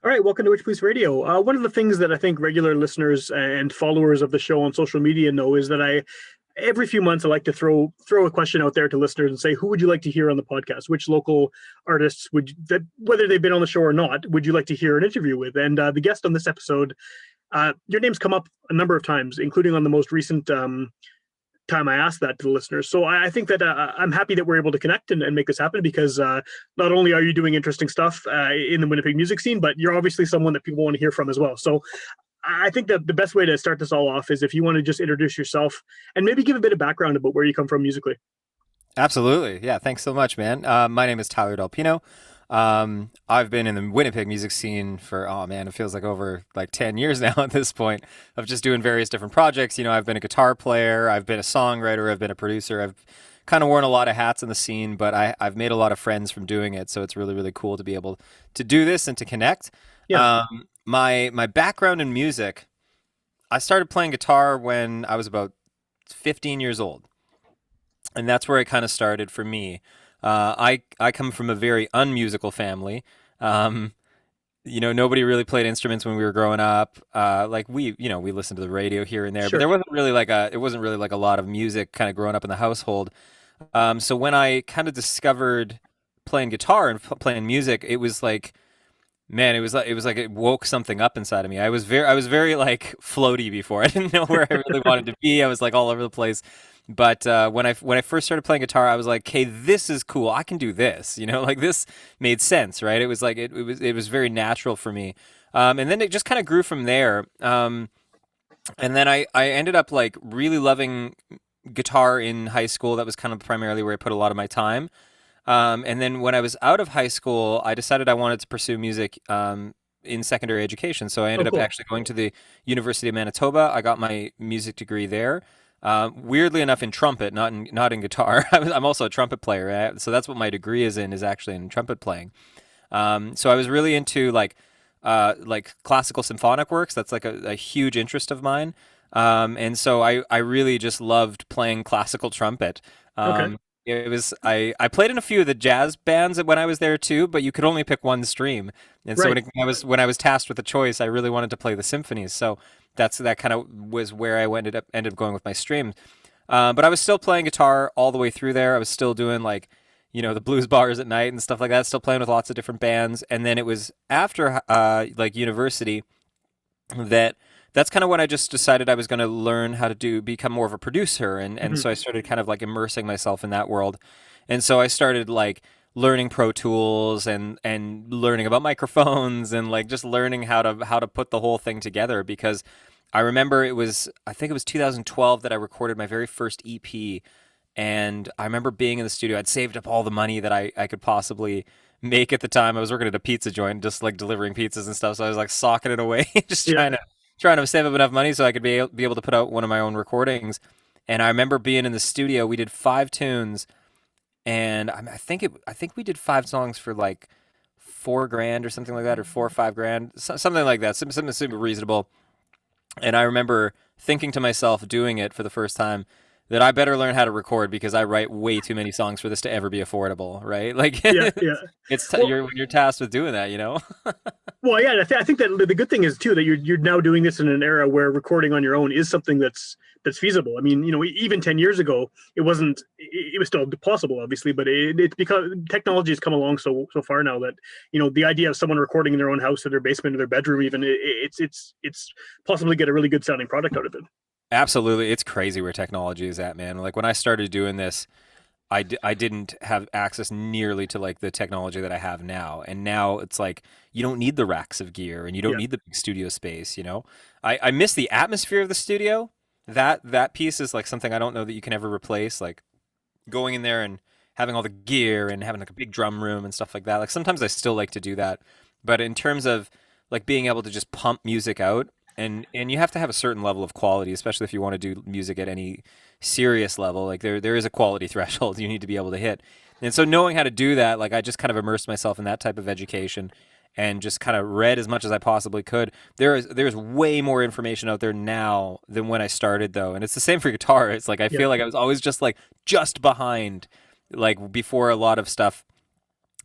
All right, welcome to Witchpolice Radio. One of the things that I think regular listeners and followers of the show on social media know is that I every few months I like to throw a question out there to listeners and say, who would you like to hear on the podcast? Which local artists that whether they've been on the show or not, would you like to hear an interview with? And the guest on this episode, your name's come up a number of times, including on the most recent time I asked that to the listeners. So I think that I'm happy that we're able to connect and make this happen because not only are you doing interesting stuff in the Winnipeg music scene, but you're obviously someone that people want to hear from as well. So I think that the best way to start this all off is if you want to just introduce yourself and maybe give a bit of background about where you come from musically. Absolutely. Yeah. Thanks so much, man. My name is Tyler Del Pino. I've been in the Winnipeg music scene for, oh man, it feels like over like 10 years now at this point of just doing various different projects. You know, I've been a guitar player, I've been a songwriter, I've been a producer, I've kind of worn a lot of hats in the scene, but I've made a lot of friends from doing it. So it's really, really cool to be able to do this and to connect. Yeah. My background in music, I started playing guitar when I was about 15 years old. And that's where it kind of started for me. I come from a very unmusical family. Um, Nobody really played instruments when we were growing up. We listened to the radio here and there, but Sure. it wasn't really like a lot of music kind of growing up in the household. So when I kind of discovered playing guitar and playing music, it was like, man, it was like it woke something up inside of me. I was very like floaty before. I didn't know where I really wanted to be. I was like all over the place. But when I first started playing guitar, I was like, "Hey, this is cool. I can do this." Like this made sense, right? It was like it was very natural for me. And then it just kind of grew from there. And then I ended up like really loving guitar in high school. That was kind of primarily where I put a lot of my time. And then when I was out of high school, I decided I wanted to pursue music in secondary education. So I Oh, ended up cool. actually going to the University of Manitoba. I got my music degree there. Weirdly enough, in trumpet, not in guitar. I'm also a trumpet player, right? So that's what my degree is in, is actually in trumpet playing. So I was really into like classical symphonic works. That's like a huge interest of mine. And so I really just loved playing classical trumpet. Okay. I played in a few of the jazz bands when I was there too, but you could only pick one stream. And so Right. when I was tasked with a choice, I really wanted to play the symphonies. So that kind of was where I ended up going with my stream. But I was still playing guitar all the way through there. I was still doing like, the blues bars at night and stuff like that. Still playing with lots of different bands. And then it was after like university that that's kind of when I just decided I was going to learn how to become more of a producer, and Hmm. so I started kind of like immersing myself in that world, and so I started like learning Pro Tools and learning about microphones and like just learning how to put the whole thing together because I remember I think it was 2012 that I recorded my very first EP, and I remember being in the studio. I'd saved up all the money that I could possibly make at the time. I was working at a pizza joint, just like delivering pizzas and stuff. So I was like socking it away, just Yeah. trying to save up enough money so I could be able to put out one of my own recordings. And I remember being in the studio. We did 5 tunes, and I think we did 5 songs for like 4 grand or something like that, or 4 or 5 grand, something like that, something super reasonable. And I remember thinking to myself, doing it for the first time, that I better learn how to record because I write way too many songs for this to ever be affordable, right? Like Yeah. Yeah. Well, you're tasked with doing that, you know? Well, yeah, I think that the good thing is too that you're now doing this in an era where recording on your own is something that's feasible. I mean, even 10 years ago, it wasn't. It was still possible, obviously, but it's because technology has come along so far now that the idea of someone recording in their own house, or their basement, or their bedroom, even it's possibly get a really good sounding product out of it. Absolutely. It's crazy where technology is at, man. Like when I started doing this, I didn't have access nearly to like the technology that I have now. And now it's like you don't need the racks of gear and you don't Yeah. need the big studio space. I miss the atmosphere of the studio. That piece is like something I don't know that you can ever replace. Like going in there and having all the gear and having like a big drum room and stuff like that. Like sometimes I still like to do that. But in terms of like being able to just pump music out, and you have to have a certain level of quality, especially if you want to do music at any serious level. Like there is a quality threshold you need to be able to hit. And so knowing how to do that, like I just kind of immersed myself in that type of education and just kind of read as much as I possibly could. There's way more information out there now than when I started though. And it's the same for guitar. It's like I Yeah. feel like I was always just behind, like before a lot of stuff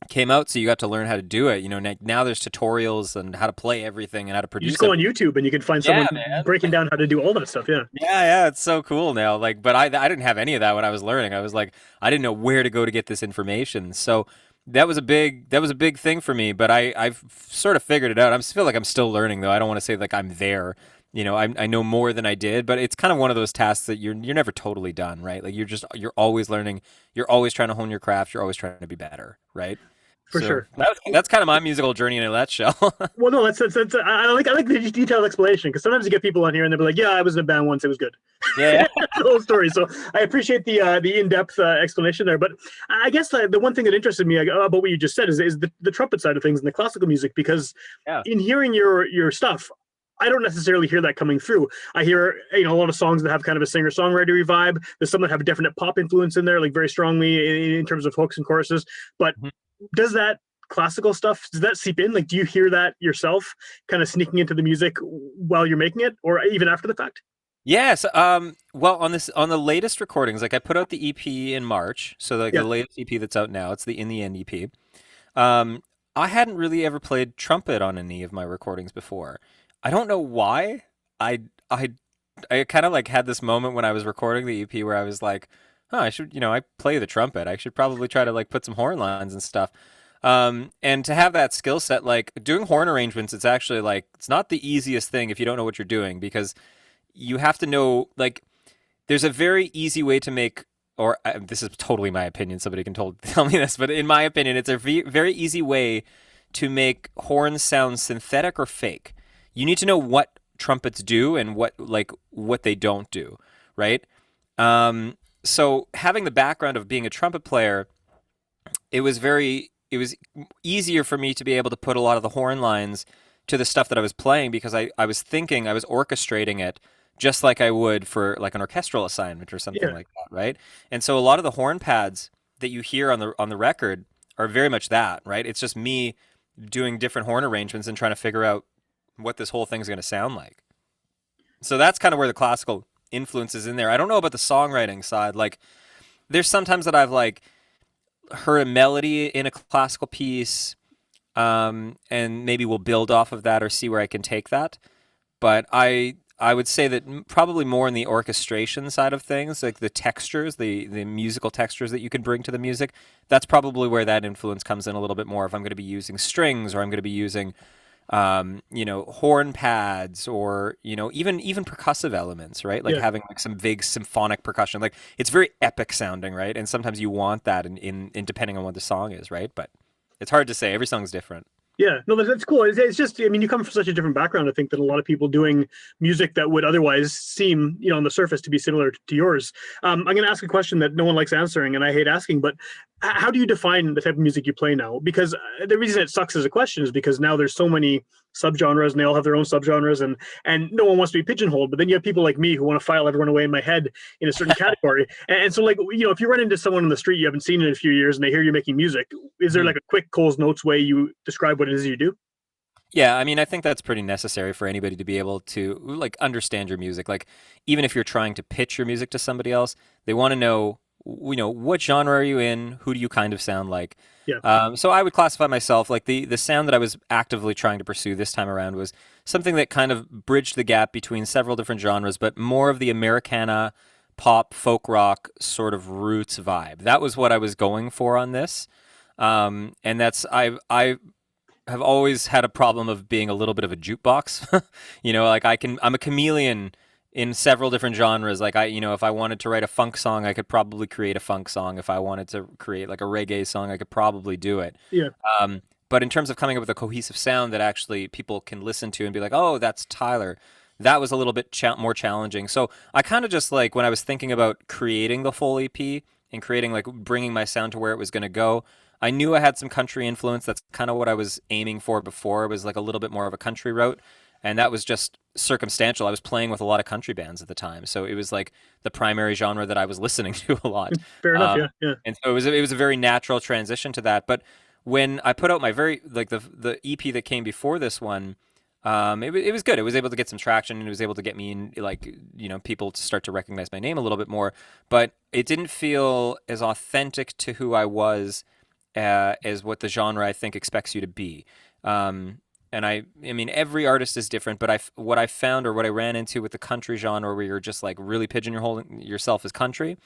came out, so you got to learn how to do it. Now there's tutorials and how to play everything and how to You just produce go on everything. YouTube and you can find Yeah, someone man. breaking down how to do all that stuff. Yeah, Yeah, it's so cool now. Like, but I didn't have any of that when I was learning. I was like, I didn't know where to go to get this information. So that was a big thing for me. But I've sort of figured it out. I feel like I'm still learning though. I don't want to say like I'm there. I know more than I did, but it's kind of one of those tasks that you're never totally done, right? Like you're always learning. You're always trying to hone your craft. You're always trying to be better, right? for So sure. that's kind of my musical journty in a nutshell. Well, no, that's I like the detailed explanation because sometimes you get people on here and they'll be like, "Yeah, I was in a band once; it was good." Yeah. The whole story. So I appreciate the in depth explanation there. But I guess the one thing that interested me about what you just said is the trumpet side of things and the classical music because Yeah. in hearing your stuff. I don't necessarily hear that coming through. I hear a lot of songs that have kind of a singer songwriter vibe. There's some that have a definite pop influence in there, like very strongly in terms of hooks and choruses. But does that classical stuff does that seep in? Like, do you hear that yourself, kind of sneaking into the music while you're making it, or even after the fact? Yes. Well, on the latest recordings, like I put out the EP in March, so like Yeah, the latest EP that's out now, it's the In the End EP. Um, I hadn't really ever played trumpet on any of my recordings before. I don't know why. I I I kind of like had this moment when I was recording the EP where I was like, "Huh, I should, I play the trumpet. I should probably try to like put some horn lines and stuff." And to have that skill set, like doing horn arrangements, it's actually like it's not the easiest thing if you don't know what you're doing because you have to know like there's a very easy way to make or this is totally my opinion somebody can tell me this but in my opinion it's a very easy way to make horns sound synthetic or fake. You need to know what trumpets do and what they don't do, right? So having the background of being a trumpet player, it was easier for me to be able to put a lot of the horn lines to the stuff that I was playing because I was thinking I was orchestrating it just like I would for like an orchestral assignment or something yeah, like that, right? And so a lot of the horn pads that you hear on the record are very much that, right? It's just me doing different horn arrangements and trying to figure out what this whole thing's going to sound like. So that's kind of where the classical influence is in there. I don't know about the songwriting side. Like there's sometimes that I've like heard a melody in a classical piece, and maybe we'll build off of that or see where I can take that. But I would say that probably more in the orchestration side of things, like the textures, the musical textures that you can bring to the music. That's probably where that influence comes in a little bit more. If I'm going to be using strings or I'm going to be using horn pads or even percussive elements, right? Like yeah. having like some big symphonic percussion, like it's very epic sounding, right? And sometimes you want that in depending on what the song is, right? But it's hard to say. Every song's different. Yeah, no, that's cool. It's just, I mean, you come from such a different background. I think that a lot of people doing music that would otherwise seem, on the surface to be similar to yours. I'm going to ask a question that no one likes answering, and I hate asking, but how do you define the type of music you play now? Because the reason it sucks as a question is because now there's so many subgenres, and they all have their own subgenres, and no one wants to be pigeonholed. But then you have people like me who want to file everyone away in my head in a certain category. And so, like, if you run into someone on the street you haven't seen in a few years, and they hear you making music, is there like a quick Cole's Notes way you describe what it is you do? Yeah, I mean, I think that's pretty necessary for anybody to be able to like understand your music. Like, even if you're trying to pitch your music to somebody else, they want to know, what genre are you in? Who do you kind of sound like? Yeah, So I would classify myself like the sound that I was actively trying to pursue this time around was something that kind of bridged the gap between several different genres, but more of the Americana, pop, folk rock sort of roots vibe. That was what I was going for on this. And that's I have always had a problem of being a little bit of a jukebox. Like I'm a chameleon in several different genres. Like if I wanted to write a funk song, I could probably create a funk song. If I wanted to create like a reggae song, I could probably do it. yeah, But in terms of coming up with a cohesive sound that actually people can listen to and be like, oh, that's Tyler, that was a little bit more challenging. So I kind of just like when I was thinking about creating the full EP and creating like bringing my sound to where it was going to go, I knew I had some country influence. That's kind of what I was aiming for before. It was like a little bit more of a country route. And that was just circumstantial. I was playing with a lot of country bands at the time. So it was like the primary genre that I was listening to a lot. fair enough. Um, Yeah, yeah, and so it was a very natural transition to that. But when I put out my very like the EP that came before this one, it was good. It was able to get some traction and it was able to get me in like people to start to recognize my name a little bit more. But it didn't feel as authentic to who I was as what the genre I think expects you to be. And I mean, every artist is different, but what I found or what I ran into with the country genre, where you're just like really pigeonholing yourself as country,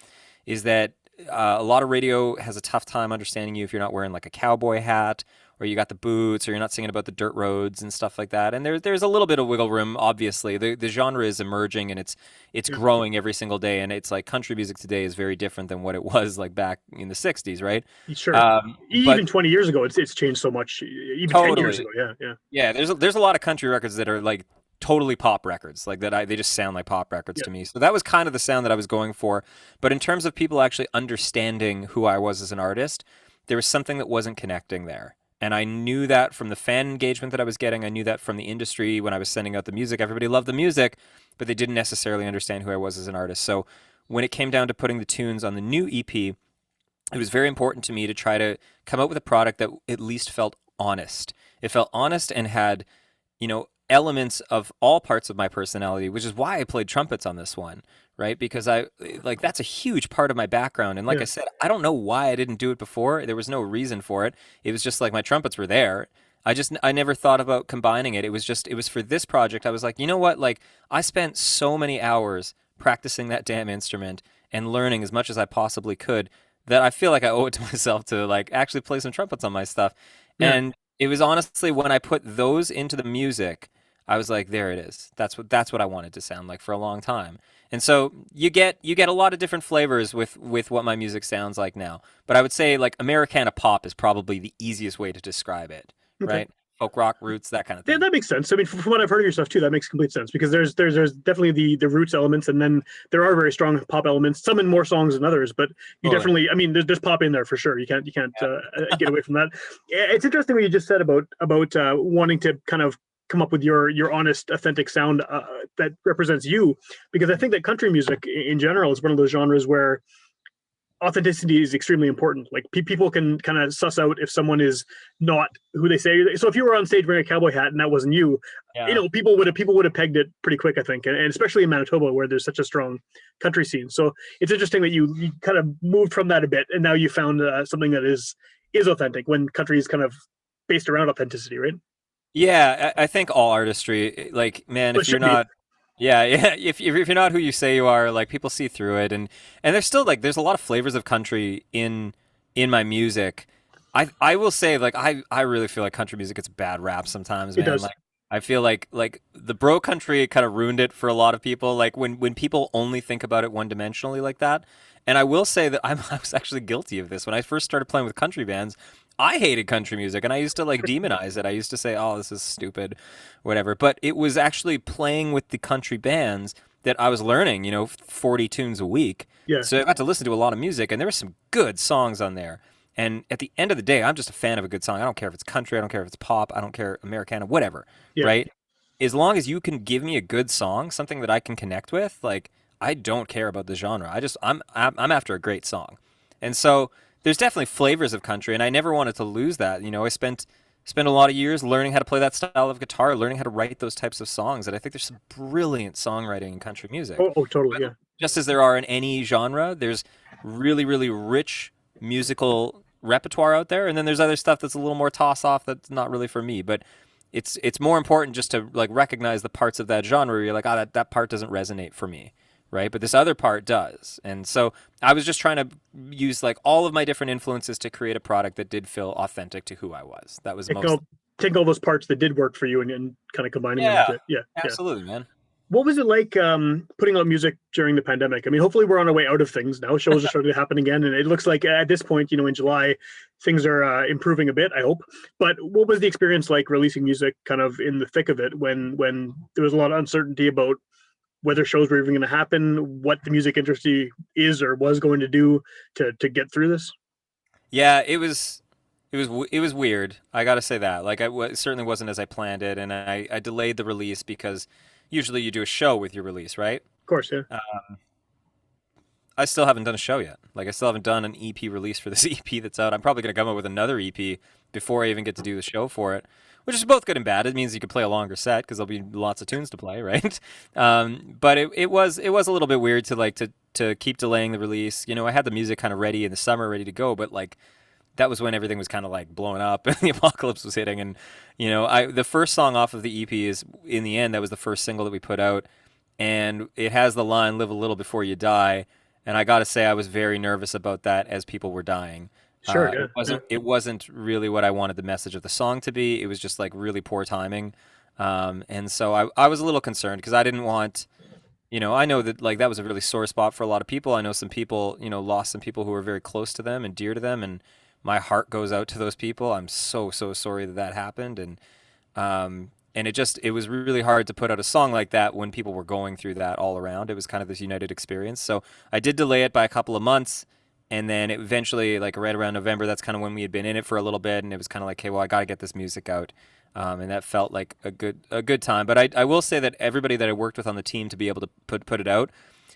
is that a lot of radio has a tough time understanding you if you're not wearing like a cowboy hat, or you got the boots, or you're not singing about the dirt roads and stuff like that. And there's a little bit of wiggle room. Obviously, the genre is emerging and it's Yeah. growing every single day. And it's like country music today is very different than what it was like back in the '60s, right? Sure. But Even 20 years ago, it's changed so much. Even 10 years totally, ago, yeah, yeah, yeah. There's a lot of country records that are like totally pop records, like that. They just sound like pop records yeah. to me. So that was kind of the sound that I was going for. But in terms of people actually understanding who I was as an artist, there was something that wasn't connecting there. And I knew that from the fan engagement that I was getting. I knew that from the industry when I was sending out the music. Everybody loved the music, but they didn't necessarily understand who I was as an artist. So when it came down to putting the tunes on the new EP, it was very important to me to try to come up with a product that at least felt honest. It felt honest and had, elements of all parts of my personality, which is why I played trumpets on this one, right? Because that's a huge part of my background. And like Yeah. I said, I don't know why I didn't do it before. There was no reason for it. It was just like my trumpets were there. I never thought about combining it. It was for this project. I was like, you know what? Like I spent so many hours practicing that damn instrument and learning as much as I possibly could that I feel like I owe it to myself to like actually play some trumpets on my stuff. Yeah. And it was honestly when I put those into the music, I was like, there it is. That's what I wanted to sound like for a long time. And so you get a lot of different flavors with what my music sounds like now. But I would say like Americana pop is probably the easiest way to describe it, Okay. right? Folk rock roots, that kind of Yeah, thing. that makes sense. I mean, from what I've heard of your stuff too, that makes complete sense because there's definitely the roots elements, and then there are very strong pop elements. Some in more songs than others, but you Totally. definitely, I mean, there's pop in there for sure. You can't Yeah. get away from that. It's interesting what you just said about wanting to kind of come up with your honest, authentic sound that represents you, because I think that country music in general is one of those genres where authenticity is extremely important. Like people can kind of suss out if someone is not who they say. So if you were on stage wearing a cowboy hat and that wasn't you, Yeah. people would have pegged it pretty quick, I think, and especially in Manitoba where there's such a strong country scene. So it's interesting that you kind of moved from that a bit, and now you found something that is authentic when country is kind of based around authenticity, right? Yeah, I think all artistry, like, man, Well, it if you're should be. not, yeah, yeah, if you're not who you say you are, like, people see through it, and there's still like, there's a lot of flavors of country in my music. I will say, like, I really feel like country music gets a bad rap sometimes, It man. does. Like, I feel like the bro country kind of ruined it for a lot of people. Like when people only think about it one dimensionally like that. And I will say that I was actually guilty of this when I first started playing with country bands. I hated country music and I used to like demonize it. I used to say, "Oh, this is stupid," whatever. But it was actually playing with the country bands that I was learning, 40 tunes a week. Yeah. So I got to listen to a lot of music and there were some good songs on there. And at the end of the day, I'm just a fan of a good song. I don't care if it's country, I don't care if it's pop, I don't care Americana, whatever, Yeah. right? As long as you can give me a good song, something that I can connect with, like I don't care about the genre. I'm after a great song. And so there's definitely flavors of country and I never wanted to lose that. I spent a lot of years learning how to play that style of guitar, learning how to write those types of songs. And I think there's some brilliant songwriting in country music. Oh, totally. But Yeah. just as there are in any genre, there's really, really rich musical repertoire out there, and then there's other stuff that's a little more toss off that's not really for me. But it's more important just to like recognize the parts of that genre where you're like, that part doesn't resonate for me, right? But this other part does. And so I was just trying to use like all of my different influences to create a product that did feel authentic to who I was. That was Take most. all take all those parts that did work for you and kind of combining them Yeah, into yeah, yeah. absolutely, man. What was it like putting out music during the pandemic? I mean, hopefully we're on our way out of things now. Shows are starting to happen again, and it looks like at this point, in July, things are improving a bit. I hope. But what was the experience like releasing music, kind of in the thick of it, when there was a lot of uncertainty about whether shows were even going to happen, what the music industry is or was going to do to get through this? Yeah, it was weird. I got to say that. Like it certainly wasn't as I planned it, and I delayed the release because usually you do a show with your release, right? Of course, yeah, I still haven't done a show yet. Like I still haven't done an EP release for this EP that's out. I'm probably gonna come up with another EP before I even get to do the show for it, which is both good and bad. It means you can play a longer set because there'll be lots of tunes to play, right? But it was a little bit weird to like to keep delaying the release. I had the music kind of ready in the summer, ready to go, but like that was when everything was kind of like blowing up and the apocalypse was hitting. And I the first song off of the EP is in the end that was the first single that we put out, and it has the line "Live a little before you die." And I got to say, I was very nervous about that as people were dying. Sure, It yeah, yeah. wasn't really what I wanted the message of the song to be. It was just like really poor timing, and so I was a little concerned because I didn't want. I know that like that was a really sore spot for a lot of people. I know some people, lost some people who were very close to them and dear to them, and my heart goes out to those people. I'm so so sorry that that happened, and it was really hard to put out a song like that when people were going through that all around. It was kind of this united experience. So I did delay it by a couple of months, and then it eventually, like right around November, that's kind of when we had been in it for a little bit, and it was kind of like, okay, well, I got to get this music out. And that felt like a good time. But I will say that everybody that I worked with on the team to be able to put it out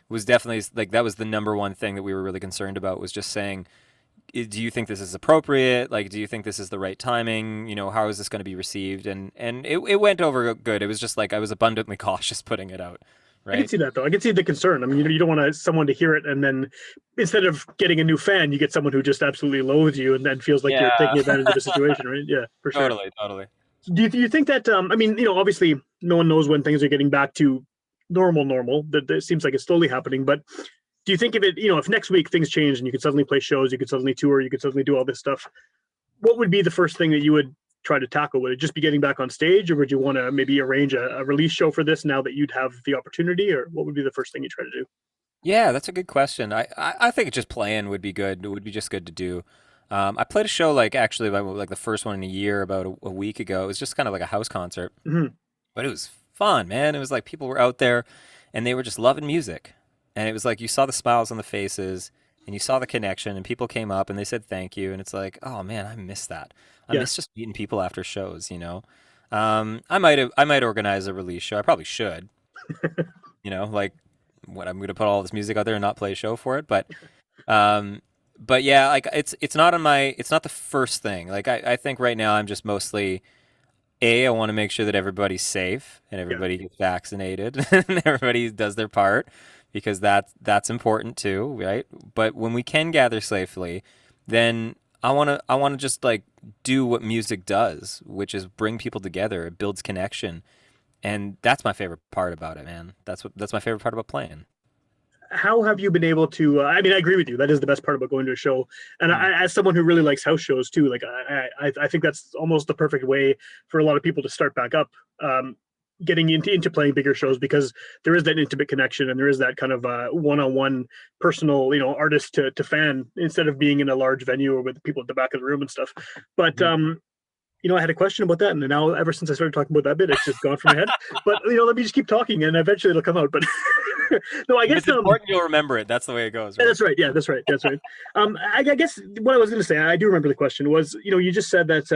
was definitely like that was the number one thing that we were really concerned about was just saying, Do you think this is appropriate? Like, do you think this is the right timing? How is this going to be received?" And it went over good. It was just like I was abundantly cautious putting it out, I can right? see that though. I can see the concern. I mean, you don't want someone to hear it and then instead of getting a new fan, you get someone who just absolutely loathes you and then feels like you're taking Yeah, advantage of the situation, right? Yeah, for sure. totally, totally. Do you think that? I mean, obviously, no one knows when things are getting back to normal. That it seems like it's slowly happening. But do you think if if next week things change and you could suddenly play shows, you could suddenly tour, you could suddenly do all this stuff, what would be the first thing that you would try to tackle? Would it just be getting back on stage, or would you want to maybe arrange a release show for this now that you'd have the opportunity, or what would be the first thing you try to do? Yeah, that's a good question. I think just playing would be good. It would be just good to do. I played a show like actually like the first one in a year about a week ago. It was just kind of like a house concert, Hmm. but it was fun, man. It was like people were out there and they were just loving music. And it was like you saw the smiles on the faces and you saw the connection and people came up and they said thank you. And it's like, oh man, I miss that. I Yeah, miss just meeting people after shows. I might organize a release show. I probably should, like what I'm gonna put all this music out there and not play a show for it. Um, but yeah, like it's not the first thing. Like I think right now I'm just mostly I want to make sure that everybody's safe and yeah. everybody gets vaccinated and everybody does their part because that's important too, right? But when we can gather safely, then I want to just like do what music does, which is bring people together. It builds connection, and that's my favorite part about it, man. That's my favorite part about playing. How have you been able to? I mean, I agree with you. That is the best part about going to a show. And Mm. as someone who really likes house shows too, like I think that's almost the perfect way for a lot of people to start back up, getting into playing bigger shows because there is that intimate connection and there is that kind of one-on-one personal, artist to fan instead of being in a large venue or with people at the back of the room and stuff. But Mhm. I had a question about that, and now ever since I started talking about that bit, it's just gone from my head. But let me just keep talking, and eventually it'll come out. But no, I If guess it's important, you'll remember it. That's the way it goes, yeah, right? that's right. Yeah, that's right. That's right. I guess what I was going to say, I do remember the question was, you just said that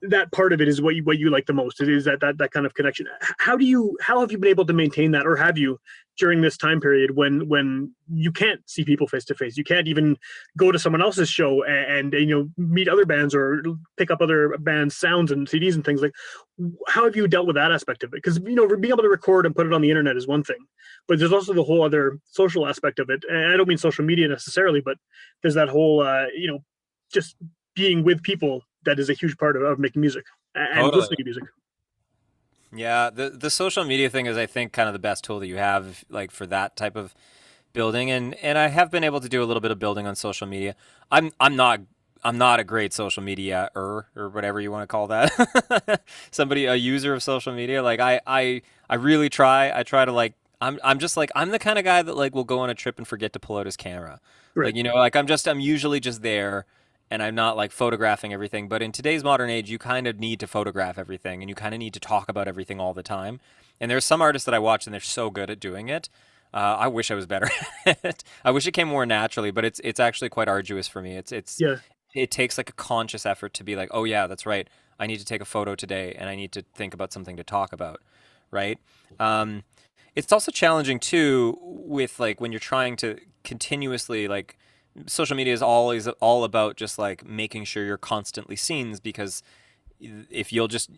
that part of it is what you like the most. It is that kind of connection. How have you been able to maintain that, or have you during this time period when you can't see people face to face, you can't even go to someone else's show and meet other bands or pick up other bands' sounds and CDs and things like. How have you dealt with that aspect of it? Because being able to record and put it on the internet is one thing, but there's also the whole other social aspect of it. And I don't mean social media necessarily, but there's that whole just being with people that is a huge part of making music and Totally. listening to music. Yeah, the social media thing is I think kind of the best tool that you have like for that type of building and I have been able to do a little bit of building on social media. I'm not a great social media or whatever you want to call that. Somebody a user of social media like I really try. I try to like I'm just like I'm the kind of guy that like will go on a trip and forget to pull out his camera. Right. Like like I'm usually just there and I'm not like photographing everything. But in today's modern age, you kind of need to photograph everything and you kind of need to talk about everything all the time. And there's some artists that I watch and they're so good at doing it. I wish I was better at it. I wish it came more naturally, but it's actually quite arduous for me. Yeah. It takes like a conscious effort to be like, oh yeah, that's right. I need to take a photo today, and I need to think about something to talk about, right? Um, it's also challenging too with like when you're trying to continuously like social media is always all about just like making sure you're constantly seen because if you'll just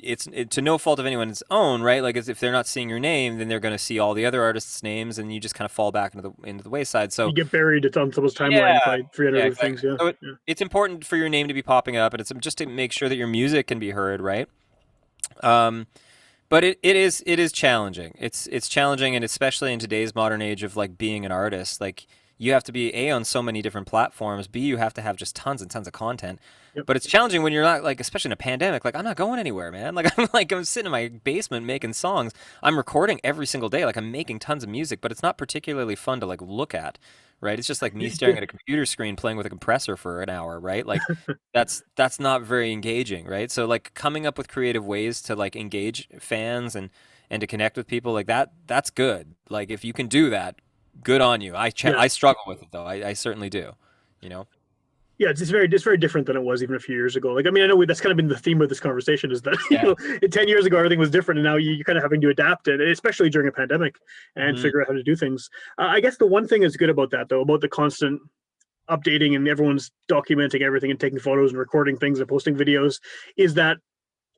to no fault of anyone's own, right? Like, as if they're not seeing your name, then they're going to see all the other artists' names, and you just kind of fall back into the wayside. You So get buried. It's on someone's timeline if yeah, I forget yeah, other exactly. things. Yeah, So yeah, it's important for your name to be popping up, and it's just to make sure that your music can be heard, right? Um, but it is challenging. It's challenging, and especially in today's modern age of like being an artist, like you have to be A, on so many different platforms. B, you have to have just tons and tons of content. yep. But it's challenging when you're not, like, especially in a pandemic. Like, I'm not going anywhere, man. I'm sitting in my basement making songs. I'm recording every single day. Like, I'm making tons of music, but it's not particularly fun to like look at, right? It's just like me staring at a computer screen playing with a compressor for an hour, right? Like, that's not very engaging, right? So like coming up with creative ways to like engage fans and to connect with people like that's good. Like, if you can do that, good on you. Yeah. I struggle with it though. I certainly do. You know. Yeah, it's very different than it was even a few years ago. Like, I mean, I know that's kind of been the theme of this conversation is that Yeah. 10 years ago everything was different, and now you're kind of having to adapt it, especially during a pandemic, and Hmm. figure out how to do things. I guess the one thing that's good about that, though, about the constant updating and everyone's documenting everything and taking photos and recording things and posting videos, is that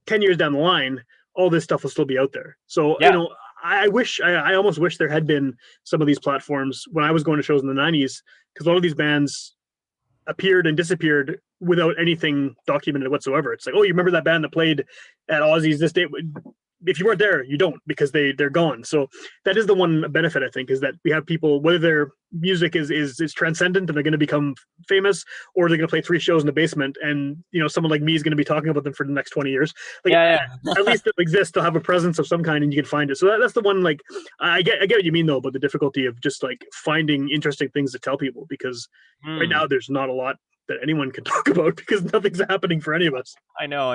10 years down the line, all this stuff will still be out there. So Yeah. I almost wish there had been some of these platforms when I was going to shows in the '90s, because a lot of these bands appeared and disappeared without anything documented whatsoever. It's like, oh, you remember that band that played at Aussie's this day? If you weren't there, you don't, because they're gone. So that is the one benefit, I think, is that we have people, whether their music is transcendent and they're going to become famous, or they're going to play 3 shows in the basement, and someone like me is going to be talking about them for the next 20 years. Like, Yeah. at Yeah. least they'll exist. They'll have a presence of some kind, and you can find it. So that's the one. Like, I get what you mean though about the difficulty of just like finding interesting things to tell people, because right Hmm. now there's not a lot that anyone can talk about because nothing's happening for any of us. I know,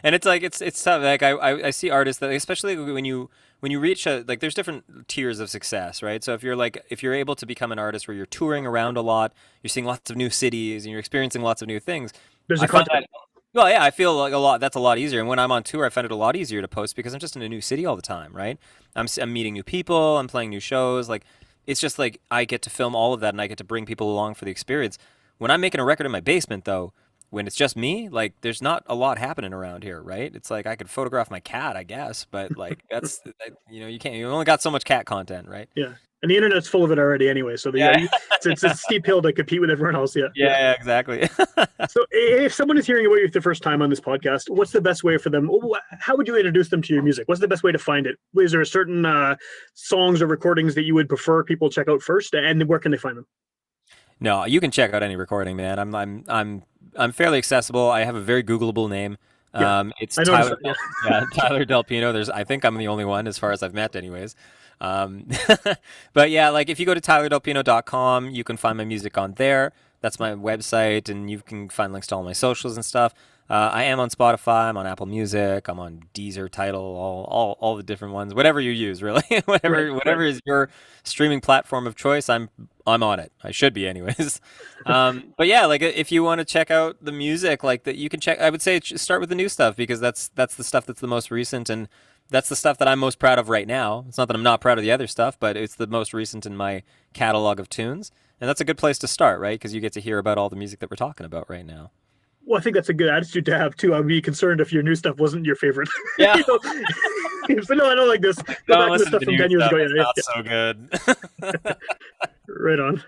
and it's like it's tough. Like I see artists that, especially when you reach there's different tiers of success, right? So if you're able to become an artist where you're touring around a lot, you're seeing lots of new cities, and you're experiencing lots of new things. There's I your find content. that, well, yeah, I feel like that's a lot easier. And when I'm on tour, I find it a lot easier to post because I'm just in a new city all the time, right? I'm meeting new people, I'm playing new shows, like it's just like I get to film all of that and I get to bring people along for the experience. When I'm making a record in my basement, though, when it's just me, like there's not a lot happening around here, right? It's like I could photograph my cat, I guess, but like you can't. You only got so much cat content, right? Yeah, and the internet's full of it already anyway. So Yeah, it's a steep hill to compete with everyone else. Yeah, yeah. yeah, exactly. So if someone is hearing about you for the first time on this podcast, what's the best way for them? How would you introduce them to your music? What's the best way to find it? Is there a certain songs or recordings that you would prefer people check out first, and where can they find them? No, you can check out any recording, man. I'm fairly accessible. I have a very Googleable name. Yeah, It's I noticed Tyler. that. Yeah, Yeah, Tyler Del Pino. I think I'm the only one as far as I've met, anyways. Um, but yeah, like if you go to tylerdelpino.com, you can find my music on there. That's my website, and you can find links to all my socials and stuff. I am on Spotify. I'm on Apple Music. I'm on Deezer, Tidal, all the different ones. Whatever you use, really. right, right. Whatever is your streaming platform of choice, I'm on it. I should be, anyways. But yeah, like if you want to check out the music, like that, you can check. I would say start with the new stuff because that's the stuff that's the most recent, and that's the stuff that I'm most proud of right now. It's not that I'm not proud of the other stuff, but it's the most recent in my catalog of tunes, and that's a good place to start, right? Because you get to hear about all the music that we're talking about right now. Well, I think that's a good attitude to have too. I'd be concerned if your new stuff wasn't your favorite. Yeah. But no, I don't like this. Go Don't back to the listen to stuff the from new 10 years stuff. ago. It's Yeah, not yeah, so good. yeah. Right on.